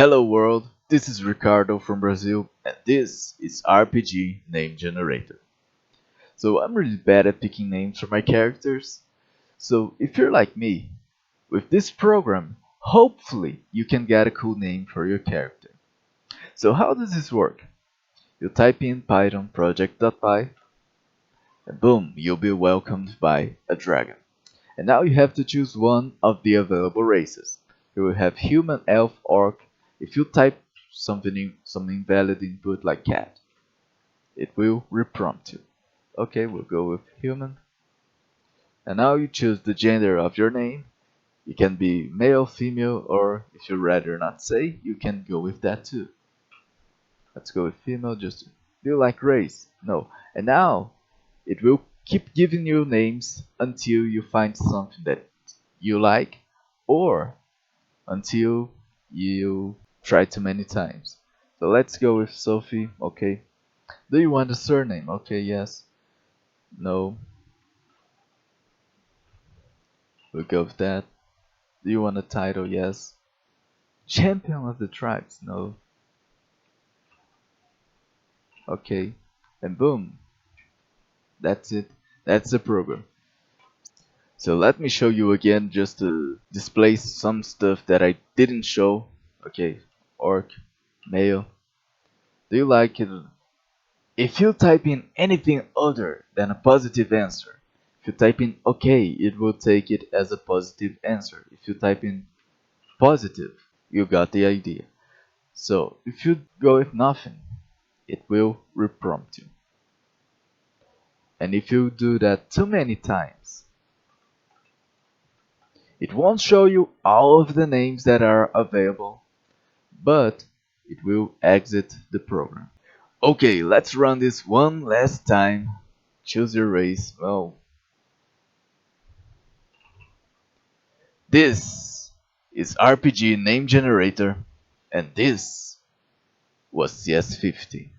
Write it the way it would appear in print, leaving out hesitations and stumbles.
Hello world, this is Ricardo from Brazil and this is RPG Name Generator. So I'm really bad at picking names for my characters. So if you're like me, with this program, hopefully you can get a cool name for your character. So how does this work? You type in Python project.py and boom, you'll be welcomed by a dragon. And now you have to choose one of the available races. You will have human, elf, orc. If you type some invalid input like cat, it will reprompt you. Okay, we'll go with human. And now you choose the gender of your name. It can be male, female, or if you'd rather not say, you can go with that too. Let's go with female. Just do you like race? No. And now it will keep giving you names until you find something that you like, or until you try too many times. So let's go with Sophie. Okay. Do you want a surname? Okay, yes. No. We'll go with that. Do you want a title? Yes. Champion of the tribes? No. Okay. And boom. That's it. That's the program. So let me show you again just to display some stuff that I didn't show. Okay. Orc. Male. Do you like it? If you type in anything other than a positive answer, if you type in OK, it will take it as a positive answer. If you type in positive, you got the idea. So if you go with nothing, it will reprompt you. And if you do that too many times, it won't show you all of the names that are available, but it will exit the program. Okay, let's run this one last time. Choose your race. Well, this is RPG Name Generator, and this was CS50.